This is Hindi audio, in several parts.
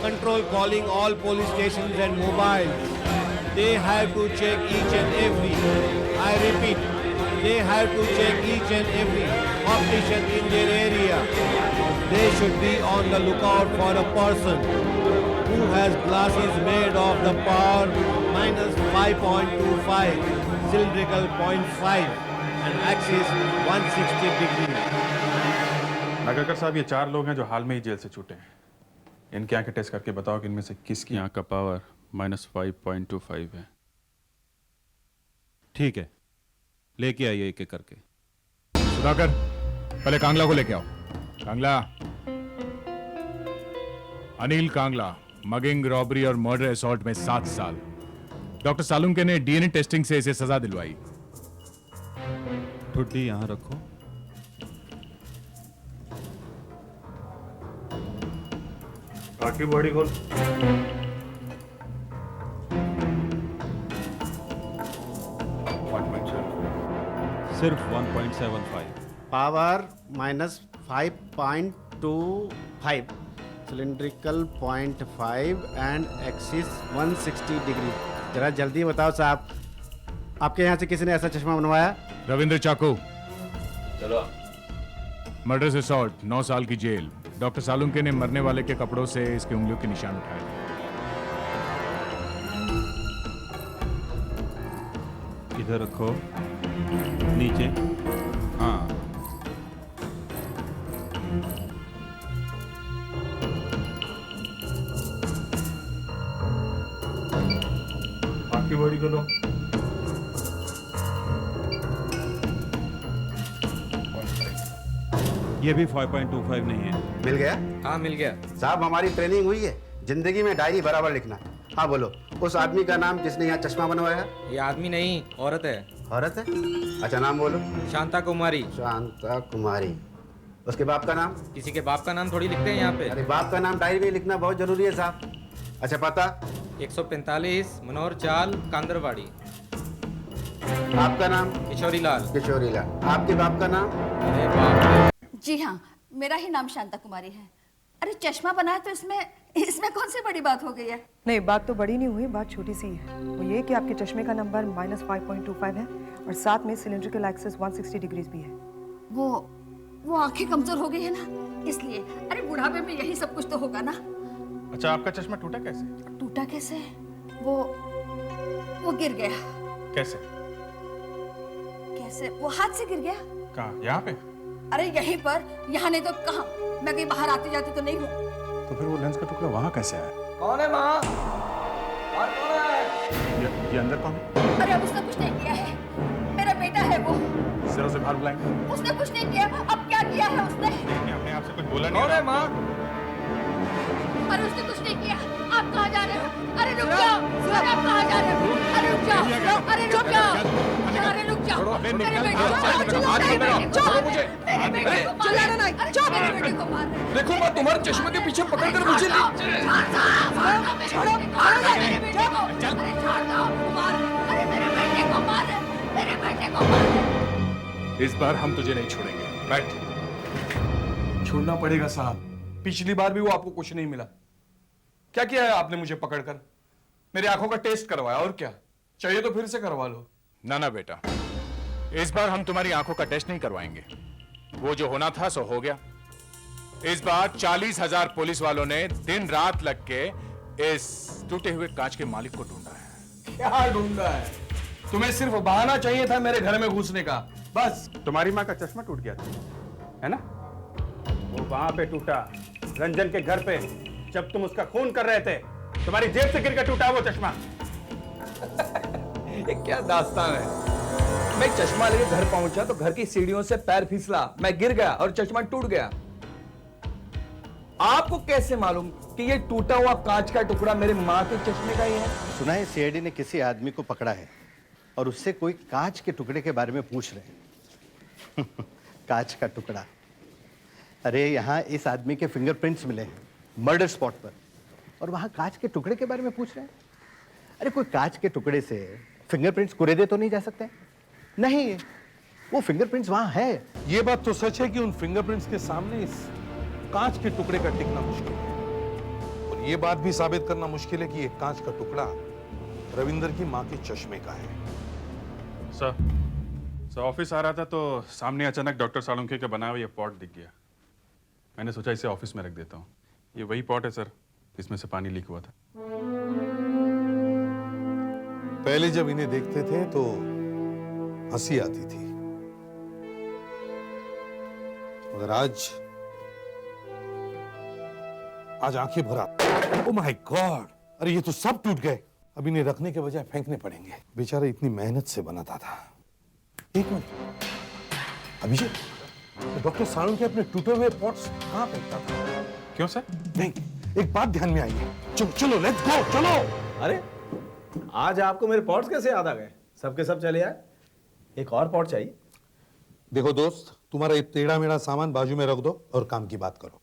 control calling all police stations and mobiles. They have to check each and every, I repeat, they have to check each and every optician in their area. They should be on the lookout for a person who has glasses made of the power minus 5.25, cylindrical 0.5 and axis 160 degrees. Nagarkar साहब, ये 4 लोग हैं जो हाल में ही जेल से छूटे हैं। इनके आंखें टेस्ट करके बताओ कि इनमें से किसकी आंख का पावर माइनस 5.25 है। ठीक है, लेके आइए एक एक करके। सुधाकर, पहले कांगला को लेके आओ। कांगला। अनिल कांगला, मगिंग, रॉबरी और मर्डर असॉल्ट में 7 साल। डॉक्टर सालुंके ने डीएनए टेस्टिंग से इसे सजा दिलवाई। ठुड्डी यहां रखो। बाकी बॉडी खोल। सिर्फ 1.75। Power minus 5.25, cylindrical 0.5 and axis 160 degree. जरा जल्दी बताओ साहब, आपके यहाँ से किसी ने ऐसा चश्मा बनवाया? रविंद्र चाकू। चलो। मर्डर से असॉल्ट, 9 साल की जेल। डॉक्टर सालुंके ने मरने वाले के कपड़ों से इसके उंगलियों के निशान उठाए। इधर रखो, नीचे। हाँ, बाकी बॉडी को लो। ये भी 5.25 नहीं है। मिल गया? हाँ मिल गया। साहब हमारी ट्रेनिंग हुई है, जिंदगी में डायरी बराबर लिखना। हाँ बोलो, उस आदमी का नाम जिसने यहाँ चश्मा बनवाया? ये आदमी नहीं, औरत है। औरत है? अच्छा, नाम बोलो। शांता कुमारी। शांता कुमारी। उसके बाप का नाम? किसी के बाप का नाम थोड़ी लिखते हैं यहाँ पे। अरे बाप का नाम डायरी में लिखना बहुत जरूरी है साहब। अच्छा, पता? 145 मनोहर चाल, कांदरवाड़ी। आपका नाम? किशोरी लाल। किशोरी लाल। आपके बाप का नाम? अरे बाप रे। जी हाँ, मेरा ही नाम शांता कुमारी है। अरे चश्मा बनाया तो इसमें कौन सी बड़ी बात हो गई है? नहीं, बात तो बड़ी नहीं हुई, बात छोटी सी है। वो ये कि आपके चश्मे का नंबर माइनस 5.25 है और साथ में सिलिंड्रिकल एक्सिस 160 डिग्रीज भी है। वो आंखें कमजोर हो गई है ना, इसलिए। अरे बुढ़ापे में यही सब कुछ तो होगा ना। अच्छा, आपका चश्मा टूटा कैसे? टूटा कैसे? वो गिर गया। कैसे? कैसे? वो हाथ से गिर गया। कहाँ? यहाँ पे? अरे यहीं पर। यहाँ नहीं तो कहाँ? मैं कहीं बाहर आती जाती तो नहीं हूँ। तो फिर वो लेंस का टुकड़ा वहाँ कैसे आया? कौन है माँ? और कौन है? ये अंदर कौन है? अरे अब उसने कुछ नहीं किया है, मेरा बेटा है वो। सिरों से बाहर बुलाएंगे। उसने कुछ नहीं किया। अब क्या किया है उसने? हमने आपसे कुछ बोला नहीं। कौन है माँ? अरे उसने कुछ नहीं किया। आप कहाँ जा रहे हो? अरे रुक जाओ। अरे आप कहाँ जा रहे हो? अरे रुक जाओ। अरे रुक जाओ। अरे रुक जाओ। मेरे बेटे को चिल्लाना नहीं। मेरे बेटे को मार। देखो माँ, तुम्हारे चश्मे के पीछे पकड़ कर मुझे छोड़ो। अरे मेरे बेटे को मार। मेरे बेटे को मार। इस बार हम तुझे नहीं छोड़ेंगे। बैठ। छोड़ना पड़ेगा साहब। पिछली बार भी वो आपको कुछ नहीं मिला। क्या किया है आपने मुझे पकड़कर? मेरी आंखों का टेस्ट करवाया, और क्या चाहिए तो फिर से करवा लो। ना बेटा, इस बार हम तुम्हारी आंखों का टेस्ट नहीं करवाएंगे। वो जो होना था सो हो गया। इस बार 40,000 पुलिस वालों ने दिन रात लग के इस टूटे हुए कांच के मालिक को ढूंढा है। क्या ढूंढा है? तुम्हें सिर्फ बहाना चाहिए था मेरे घर में घुसने का, बस। तुम्हारी माँ का चश्मा टूट गया था, है ना? वो वहां पे टूटा, रंजन के घर पे, जब तुम उसका खून कर रहे थे। तुम्हारी जेब से गिरकर टूटा वो चश्मा। ये क्या दास्तान है? मैं चश्मा लेके घर पहुंचा तो घर की सीढ़ियों से पैर फिसला, मैं गिर गया और चश्मा टूट गया। आपको कैसे मालूम कि ये टूटा हुआ कांच का टुकड़ा मेरे माँ के चश्मे का ही है? सुना है सीआईडी ने किसी आदमी को पकड़ा है और उससे कोई कांच के टुकड़े के बारे में पूछ रहे हैं। कांच का टुकड़ा। अरे यहाँ इस आदमी के फिंगरप्रिंट्स मिले हैं मर्डर स्पॉट पर, और वहाँ कांच के टुकड़े के बारे में पूछ रहे हैं। अरे कोई कांच के टुकड़े से फिंगरप्रिंट्स कुरेदे तो नहीं जा सकते? नहीं, वो फिंगरप्रिंट्स वहाँ है। ये बात तो सच है कि उन फिंगरप्रिंट्स के सामने इस कांच के टुकड़े का टिकना मुश्किल है। ये बात भी साबित करना मुश्किल है कि एक कांच का टुकड़ा रविंदर की मां के चश्मे का है। सर ऑफिस आ रहा था तो सामने अचानक डॉक्टर सालुंखे का बनाया हुआ ये पॉट दिख गया। मैंने सोचा इसे ऑफिस में रख देता हूँ। ये वही पॉट है सर, इसमें से पानी लीक हुआ था। पहले जब इन्हें देखते थे तो हंसी आती थी, मगर आज आंखें भरा। ओह माय गॉड, अरे ये तो सब टूट गए। अब इन्हें रखने के बजाय फेंकने पड़ेंगे। बेचारा इतनी मेहनत से बनाता था। एक मिनट अभिषेक, तो डॉक्टर सालुंखे अपने टूटे हुए पॉट्स कहां फेंकता था? क्यों सर? नहीं, एक बात ध्यान में आई है। चलो चलो लेट्स गो, चलो। अरे आज आपको मेरे पॉट्स कैसे याद आ गए? सबके सब चले आए। एक और पॉट चाहिए? देखो दोस्त, तुम्हारा ये टेढ़ा मेढ़ा सामान बाजू में रख दो और काम की बात करो।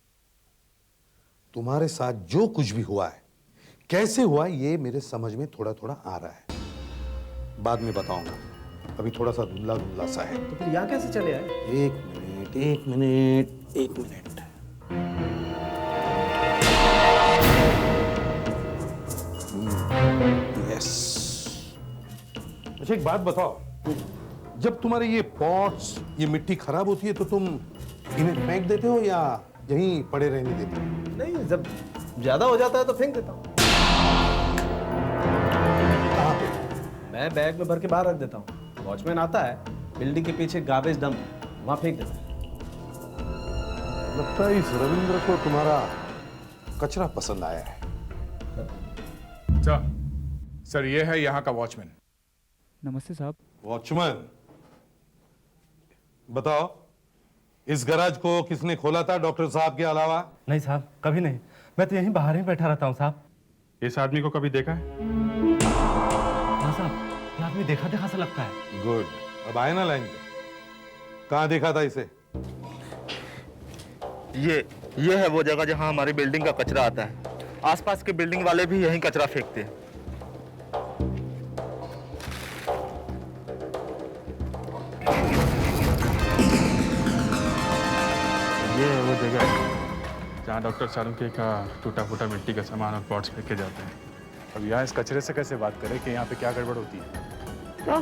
तुम्हारे साथ जो कुछ भी हुआ है, कैसे हुआ, ये मेरे समझ में थोड़ा थोड़ा आ रहा है। बाद में बताऊंगा, अभी थोड़ा सा धुंधला धुंधला सा है। तो फिर यहाँ कैसे चले आए? एक मिनट एक मिनट एक मिनट। यस। अच्छा एक बात बताओ, जब तुम्हारे ये पॉट्स, ये मिट्टी खराब होती है तो तुम इन्हें फेंक देते हो या यहीं पड़े रहने देते हो? नहीं, जब ज्यादा हो जाता है तो फेंक देता हूँ। कहाँ पे? मैं बैग में भर के बाहर रख देता हूँ। वॉचमैन आता है, बिल्डिंग के पीछे गार्बेज डंप, वहां फेंक देता है। लगता है इस रविंद्र को तुम्हारा कचरा पसंद आया है। सर ये है यहाँ का वॉचमैन। नमस्ते साहब। वॉचमैन, बताओ इस गैराज को किसने खोला था डॉक्टर साहब के अलावा? नहीं साहब, कभी नहीं। मैं तो यहीं बाहर ही बैठा रहता हूँ साहब। इस आदमी को कभी देखा है? हाँ साहब, ये आदमी देखा देखा सा लगता है। गुड, अब आए ना लाइन पे। कहाँ देखा था इसे? ये है वो जगह जहाँ हमारी बिल्डिंग का कचरा आता है। आसपास के बिल्डिंग वाले भी यहीं कचरा फेंकते हैं। ये है वो जगह जहाँ डॉक्टर सालुंखे का टूटा फूटा मिट्टी का सामान और पॉट्स फेंके जाते हैं। अब यहाँ इस कचरे से कैसे बात करें कि यहाँ पे क्या गड़बड़ होती है? क्या?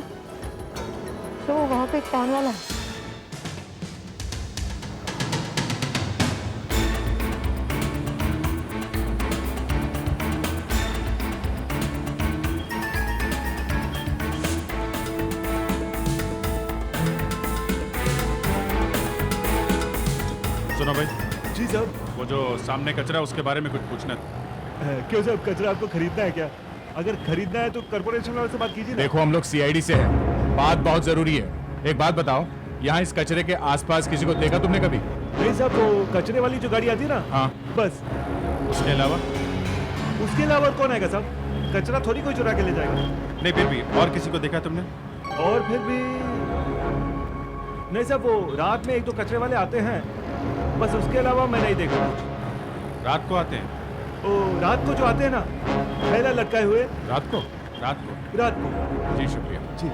तो वहाँ पे एक पान वाला है। सुनो भाई। जी साहब। वो जो सामने कचरा, उसके बारे में कुछ पूछना था। क्यों साहब, कचरा आपको खरीदना है क्या? अगर खरीदना है तो कॉर्पोरेशन वाले से बात कीजिए ना। देखो हम लोग सीआईडी से हैं, बात बहुत जरूरी है। एक बात बताओ, यहाँ इस कचरे के आसपास किसी को देखा तुमने कभी? नहीं साहब, तो कचरे वाली जो गाड़ी आती है ना, हाँ बस। उसके अलावा? उसके अलावा कौन आएगा साहब? कचरा थोड़ी कोई चुरा के ले जाएगा। नहीं, फिर भी और किसी को देखा तुमने? और फिर भी नहीं साहब, वो रात में एक दो कचरे वाले आते हैं, बस। उसके अलावा मैं नहीं देखा। रात को आते हैं? ओ, रात को जो आते हैं ना, थैला लटकाए हुए। रात को? रात को। जी शुक्रिया। जी।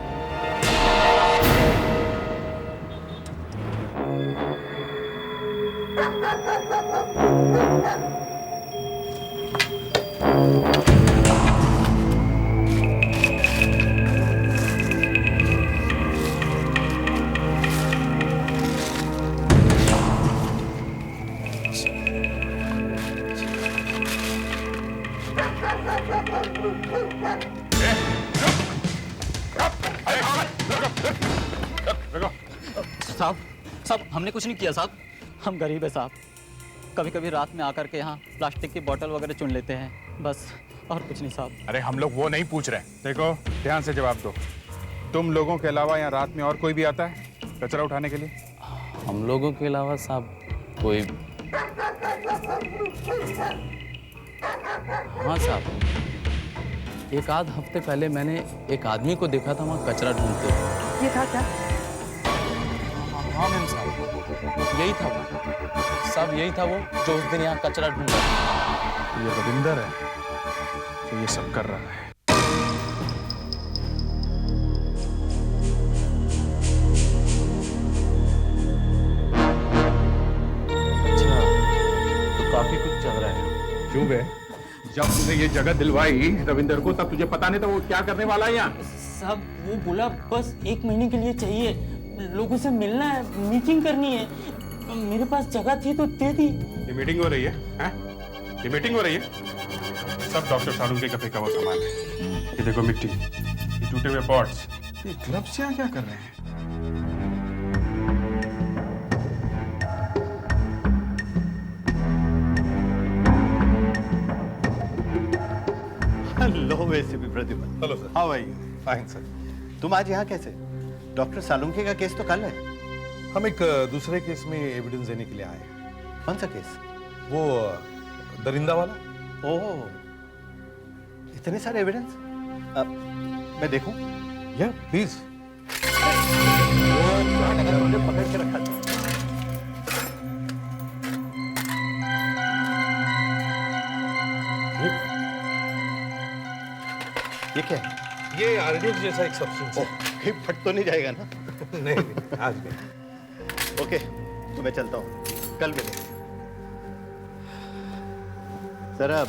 साहब हमने कुछ नहीं किया साहब। हम गरीब है साहब, कभी कभी रात में आकर के यहाँ प्लास्टिक की बोतल वगैरह चुन लेते हैं, बस। और कुछ नहीं साहब। अरे हम लोग वो नहीं पूछ रहे। देखो ध्यान से जवाब दो, तुम लोगों के अलावा यहाँ रात में और कोई भी आता है कचरा उठाने के लिए? हम लोगों के अलावा साहब कोई? हाँ साहब, एक आध हफ्ते पहले मैंने एक आदमी को देखा था वहाँ कचरा ढूंढते हुए। ये था क्या? हाँ मैम साहब, यही था वो साहब, यही था वो जो उस दिन यहाँ कचरा ढूंढ रहा था। ये रविंदर है तो ये सब कर रहा है। अच्छा, तो काफी कुछ चल रहा है। क्यों बे? जब तूने ये जगह दिलवाई रविंदर को, तब तुझे पता नहीं था वो क्या करने वाला है यहाँ? साहब वो बोला बस 1 महीने के लिए चाहिए, लोगों से मिलना है, मीटिंग करनी है। मेरे पास जगह थी तो दे दी। ये मीटिंग हो रही है, हैं? ये मीटिंग हो रही है? सब डॉक्टर सालुंखे का फेंका हुआ सामान है। ये देखो मिट्टी, ये टूटे हुए पॉट्स। ये ग्लव्स यहाँ क्या कर रहे हैं? Hello ACP Pradyuman. Hello sir. How are you? Fine sir. तुम आज यहाँ कैसे? डॉक्टर सालुंखे का केस तो कल है। हम एक दूसरे केस में एविडेंस देने के लिए आए हैं। कौन सा केस? वो दरिंदा वाला। ओह, इतने सारे एविडेंस। मैं देखूं? या प्लीज। तुमने पकड़ के रखा था। ये क्या है? ये आरडीएक्स जैसा एक सब्सटेंस है। कहीं फट तो नहीं जाएगा ना? नहीं, आज नहीं। ओके, तो मैं चलता हूँ, कल मिलेंगे। जरा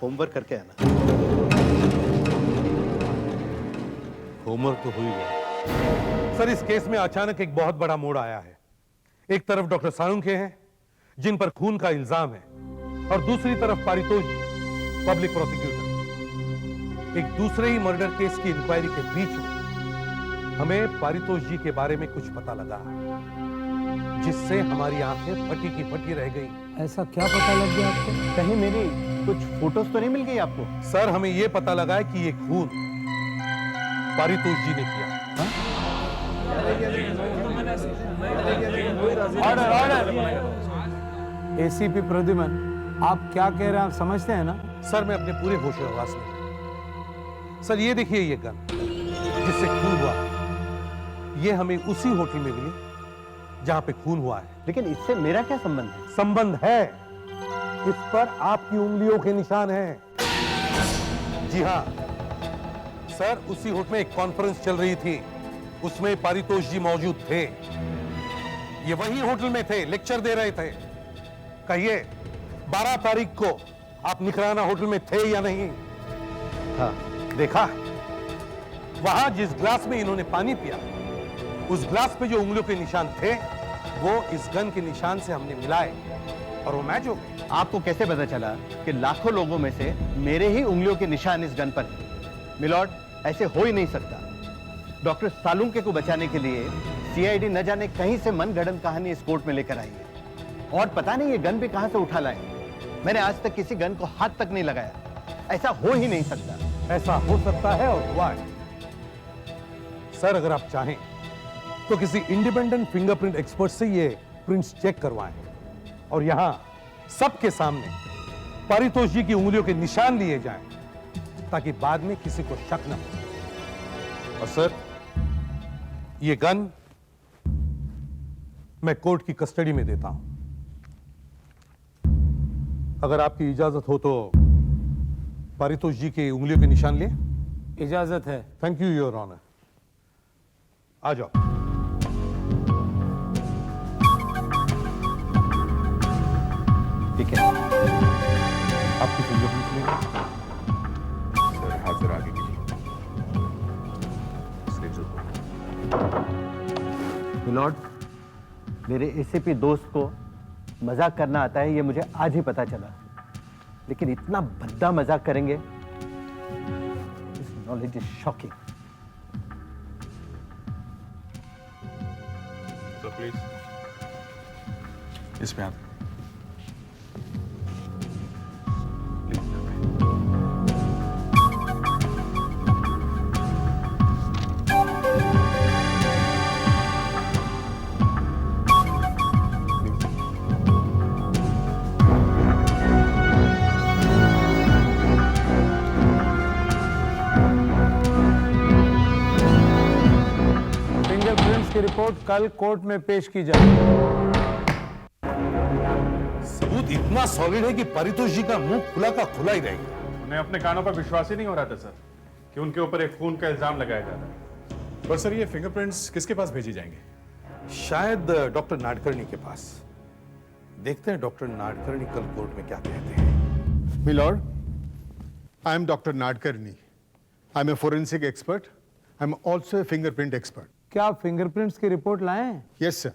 होमवर्क करके आना। होमवर्क तो हो ही गया सर। इस केस में अचानक एक बहुत बड़ा मोड़ आया है। एक तरफ डॉक्टर सालुंखे हैं जिन पर खून का इल्जाम है, और दूसरी तरफ पारितोष जी, पब्लिक प्रोसिक्यूटर। एक दूसरे ही मर्डर केस की इंक्वायरी के बीच में हमें पारितोष जी के बारे में कुछ पता लगा, जिससे हमारी आंखें फटी की फटी रह गई। ऐसा क्या पता लग गया आपको? कहीं मेरी कुछ फोटोज तो नहीं मिल गई आपको? सर, हमें यह पता लगा है कि ये खून पारितोष जी ने किया। Order order. एसीपी प्रद्युमन, आप क्या कह रहे हैं, आप समझते हैं ना? सर, मैं अपने पूरे होश और हवास में। सर, ये देखिए, ये गन जिससे खून हुआ, ये हमें उसी होटल में मिली जहां पे खून हुआ है। लेकिन इससे मेरा क्या संबंध है? संबंध है, इस पर आपकी उंगलियों के निशान हैं। जी हां सर, उसी होटल में एक कॉन्फ्रेंस चल रही थी, उसमें पारितोष जी मौजूद थे। ये वही होटल में थे, लेक्चर दे रहे थे। कहिए, 12 तारीख को आप निकराना होटल में थे या नहीं? हाँ, देखा। वहां जिस ग्लास में इन्होंने पानी पिया, उस ग्लास पे जो उंगलियों के निशान थे, वो इस गन के निशान से हमने मिलाए और वो मैच हो गए। आपको कैसे पता चला कि लाखों लोगों में से मेरे ही उंगलियों के निशान इस गन पर हैं? मिलॉर्ड, ऐसे हो ही नहीं सकता। डॉक्टर सालुंखे को बचाने के लिए सीआईडी न जाने कहीं से मनगढ़ंत कहानी इस कोर्ट में लेकर आई है, और पता नहीं ये गन भी कहां से उठा लाए। मैंने आज तक किसी गन को हाथ तक नहीं लगाया। ऐसा हो ही नहीं सकता। ऐसा हो सकता है और हुआ है। सर, अगर आप चाहें तो किसी इंडिपेंडेंट फिंगरप्रिंट एक्सपर्ट से ये प्रिंट्स चेक करवाएं और यहां सबके सामने पारितोष जी की उंगलियों के निशान लिए जाएं, ताकि बाद में किसी को शक न हो। और सर, ये गन मैं कोर्ट की कस्टडी में देता हूं। अगर आपकी इजाजत हो तो पारितोष जी की उंगलियों के निशान लिए। इजाजत है। Thank you your honour. आ जाओ। ठीक है, आपकी फिंगरप्रिंट्स लेंगे। सर, हाथ जरा आगे कीजिए। मिलॉर्ड, मेरे एसीपी दोस्त को मजाक करना आता है, ये मुझे आज ही पता चला। लेकिन इतना भद्दा मजाक करेंगे, दिस नॉलेज इज शॉकिंग। तो प्लीज इस पे आते। फिंगरप्रिंट्स की रिपोर्ट कल कोर्ट में पेश की जाएगी। सबूत इतना सॉलिड है कि पारितोष जी का मुंह खुला का खुला ही रहेगा। उन्हें अपने कानों पर विश्वास ही नहीं हो रहा था सर, कि उनके ऊपर एक खून का इल्जाम लगाया जा रहा है। पर सर, ये फिंगरप्रिंट्स किसके पास भेजी जाएंगे? शायद डॉक्टर नाडकर्णी के पास। देखते हैं डॉक्टर नाडकर्णी कल कोर्ट में क्या कहते हैं। Milord, I am Dr. Nadkarni. I am a forensic expert. I am also a fingerprint expert. क्या आप फिंगरप्रिंट्स की रिपोर्ट लाए हैं? Yes, sir.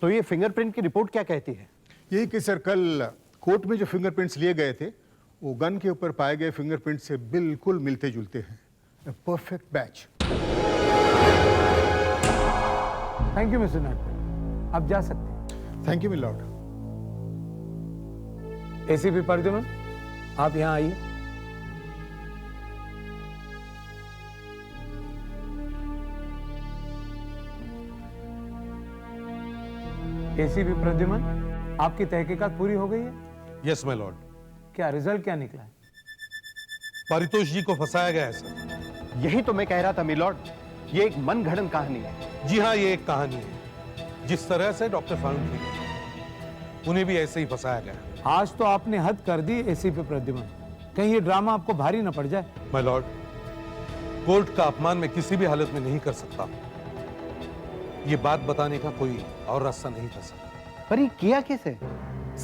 तो ये फिंगरप्रिंट की रिपोर्ट क्या कहती है? यही कि सर कल कोर्ट में जो फिंगरप्रिंट्स लिए गए थे वो गन के ऊपर पाए गए फिंगरप्रिंट से बिल्कुल मिलते जुलते हैं. A perfect match. Thank you mister Natkar, आप जा सकते हैं. Thank you milord. ACP Pradyuman, आप यहाँ आइए. एसीपी प्रद्युमन, आपकी तहकीकात पूरी हो गई है? Yes my Lord. क्या रिजल्ट क्या निकला है? पारितोष जी को फंसाया गया है सर. यही तो मैं कह रहा था मिलॉर्ड, ये एक मनगढ़ंत कहानी है. जी हाँ, ये एक कहानी है. जिस तरह से डॉक्टर सालुंखे उन्हें भी ऐसे ही फंसाया गया. आज तो आपने हद कर दी एसीपी प्रद्युमन, कहीं ये ड्रामा आपको भारी न पड़ जाए. माय लॉर्ड, कोर्ट का अपमान मैं किसी भी हालत में नहीं कर सकता. ये बात बताने का कोई और रास्ता नहीं था सर. पर ये किया कैसे?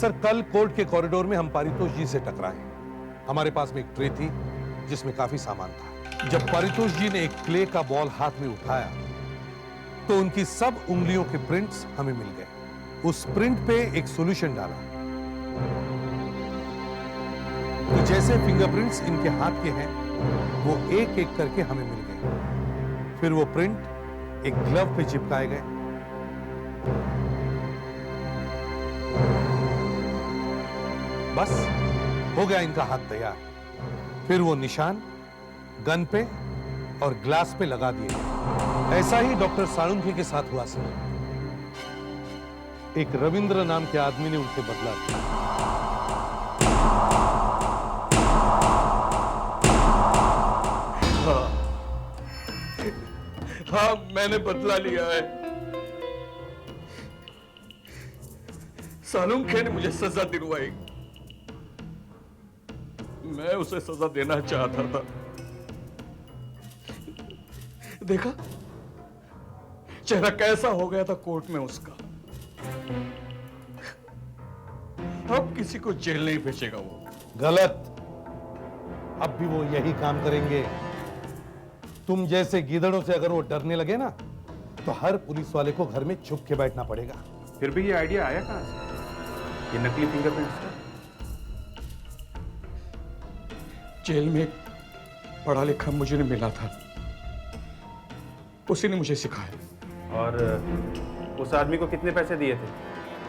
सर, कल कोर्ट के कॉरिडोर में हम पारितोष जी से टकराए. हमारे पास में एक ट्रे थी जिसमें काफी सामान था. जब पारितोष जी ने एक क्ले का बॉल हाथ में उठाया तो उनकी सब उंगलियों के प्रिंट्स हमें मिल गए. उस प्रिंट पे एक सॉल्यूशन डाला तो जैसे फिंगरप्रिंट्स इनके हाथ के हैं वो एक एक करके हमें मिल गए. फिर वो प्रिंट एक ग्लव पे चिपकाए गए. बस हो गया इनका हाथ तैयार. फिर वो निशान गन पे और ग्लास पे लगा दिए. ऐसा ही डॉक्टर सालुंखे के साथ हुआ सर. एक रविंद्र नाम के आदमी ने उनसे बदला लिया. हाँ, मैंने बदला लिया है. सालुंखे ने मुझे सजा दिलवाई. मैं उसे सजा देना चाहता था. देखा चेहरा कैसा हो गया था कोर्ट में उसका. अब किसी को जेल नहीं भेजेगा वो. गलत. अब भी वो यही काम करेंगे. तुम जैसे गीदड़ों से अगर वो डरने लगे ना तो हर पुलिस वाले को घर में छुप के बैठना पड़ेगा. फिर भी ये आइडिया आया कहां से, ये नकली फिंगरप्रिंट्स का? जेल में पढ़ा लिखा मुझे ने मिला था, उसी ने मुझे सिखाया. और उस आदमी को कितने पैसे दिए थे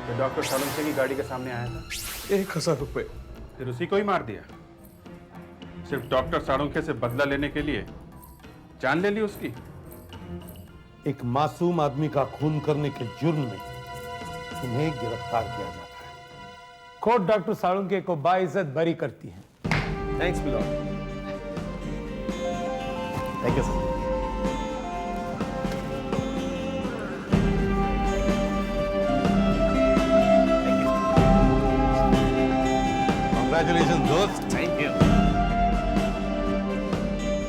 जो डॉक्टर सालुंखे की गाड़ी के सामने आया था? 1000 रुपए. फिर उसी को ही मार दिया? सिर्फ डॉक्टर सालुंखे से बदला लेने के लिए जान ले ली उसकी? एक मासूम आदमी का खून करने के जुर्म में तुम्हें गिरफ्तार किया जाता है. कोर्ट डॉक्टर सालुंखे को बाइज्जत बरी करती है. Thanks milord. Thank you sir. Congratulations दोस्त.